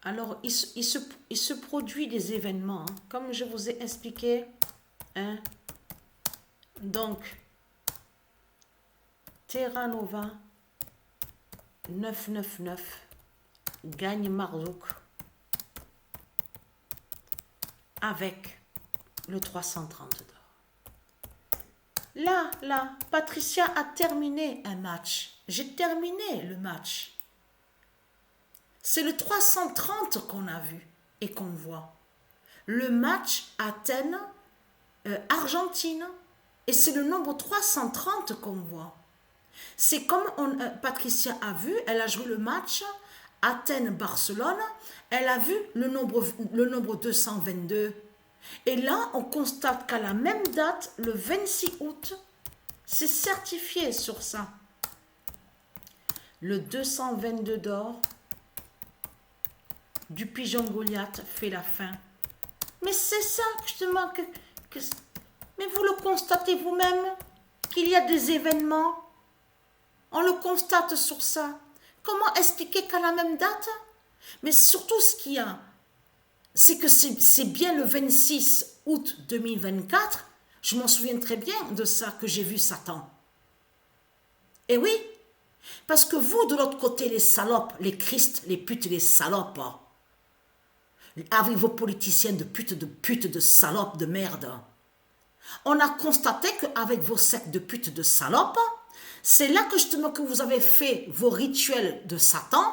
Alors, il se produit des événements, hein, comme je vous ai expliqué. Hein. Donc, Terra Nova 999 gagne Marduk avec le 330 d'or. Là, Patricia a terminé un match. J'ai terminé le match. C'est le 330 qu'on a vu et qu'on voit. Le match Athènes-Argentine. Et c'est le nombre 330 qu'on voit. C'est comme Patricia a vu, elle a joué le match Athènes-Barcelone, elle a vu le nombre 222. Et là, on constate qu'à la même date, le 26 août, c'est certifié sur ça. Le 222 d'or du pigeon Goliath fait la fin. Mais c'est ça justement mais vous le constatez vous-même qu'il y a des événements. On le constate sur ça. Comment expliquer qu'à la même date? Mais surtout ce qu'il y a, c'est que c'est bien le 26 août 2024. Je m'en souviens très bien de ça que j'ai vu Satan. Et oui, parce que vous, de l'autre côté, les salopes, les Christ, les putes, les salopes, avec vos politiciens de putes, de salopes, de merde, on a constaté qu'avec vos sectes de putes, de salopes, c'est là que justement que vous avez fait vos rituels de Satan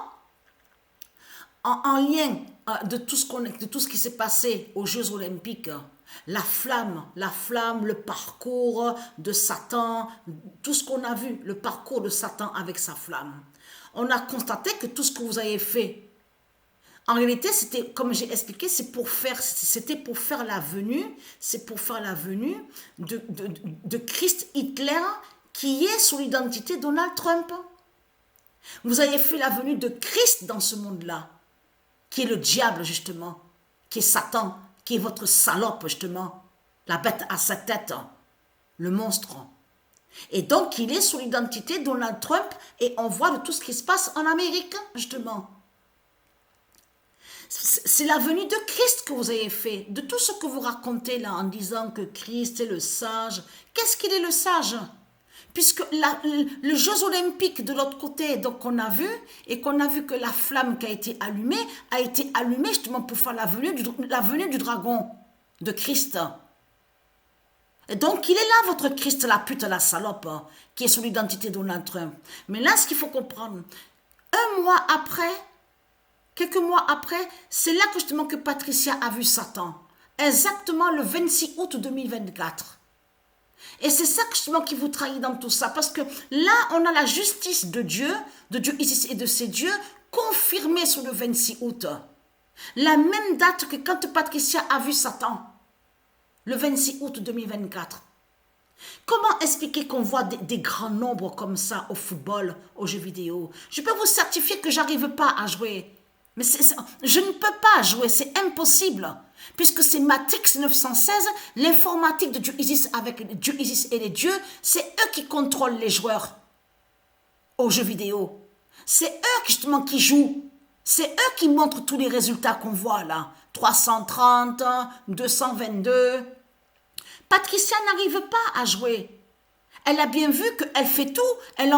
en lien de tout ce qui s'est passé aux Jeux Olympiques. La flamme, le parcours de Satan, tout ce qu'on a vu, le parcours de Satan avec sa flamme. On a constaté que tout ce que vous avez fait, en réalité, c'était, comme j'ai expliqué, c'était pour faire la venue de Christ Hitler qui est sous l'identité Donald Trump. Vous avez fait la venue de Christ dans ce monde-là, qui est le diable justement, qui est Satan, qui est votre salope justement, la bête à 7 têtes, le monstre. Et donc il est sous l'identité Donald Trump et on voit de tout ce qui se passe en Amérique justement. C'est la venue de Christ que vous avez fait, de tout ce que vous racontez là en disant que Christ est le sage. Qu'est-ce qu'il est le sage? Puisque le Jeux Olympiques de l'autre côté, donc qu'on a vu, et qu'on a vu que la flamme qui a été allumée justement pour faire la venue du dragon, de Christ. Et donc il est là votre Christ, la pute, la salope, qui est sous l'identité de Donald Trump. Mais là, ce qu'il faut comprendre, quelques mois après, c'est là que justement que Patricia a vu Satan. Exactement le 26 août 2024. Et c'est ça justement qui vous trahit dans tout ça. Parce que là, on a la justice de Dieu Isis et de ses dieux, confirmée sur le 26 août. La même date que quand Patricia a vu Satan. Le 26 août 2024. Comment expliquer qu'on voit des grands nombres comme ça au football, aux jeux vidéo? Je peux vous certifier que j'arrive pas à jouer. Mais je ne peux pas jouer, c'est impossible. Puisque c'est Matrix 916, l'informatique de Dieu Isis avec Dieu Isis et les dieux, c'est eux qui contrôlent les joueurs aux jeux vidéo. C'est eux justement qui jouent. C'est eux qui montrent tous les résultats qu'on voit là. 330, 222. Patricia n'arrive pas à jouer. Elle a bien vu qu'elle fait tout. Elle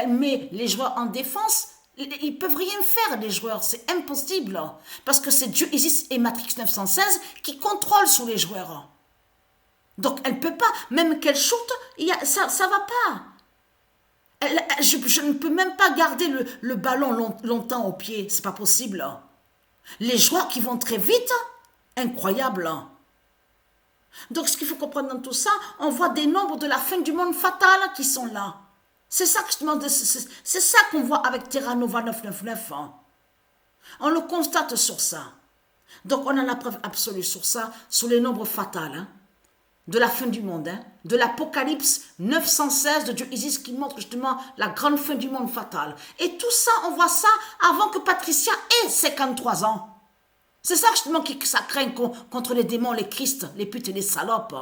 met les joueurs en défense. Ils peuvent rien faire, les joueurs, c'est impossible. Parce que c'est Dieu Isis et Matrix 916 qui contrôlent sur les joueurs. Donc elle ne peut pas, même qu'elle shoot, ça ne va pas. Je ne peux même pas garder le ballon longtemps au pied, c'est pas possible. Les joueurs qui vont très vite, incroyable. Donc ce qu'il faut comprendre dans tout ça, on voit des nombres de la fin du monde fatal qui sont là. C'est ça qu'on voit avec Terra Nova 999. On le constate sur ça. Donc on a la preuve absolue sur ça, sur les nombres fatals, de la fin du monde, de l'Apocalypse 916 de Dieu Isis qui montre justement la grande fin du monde fatale. Et tout ça, on voit ça avant que Patricia ait 53 ans. C'est ça justement ça craint contre les démons, les Christ, les putes et les salopes.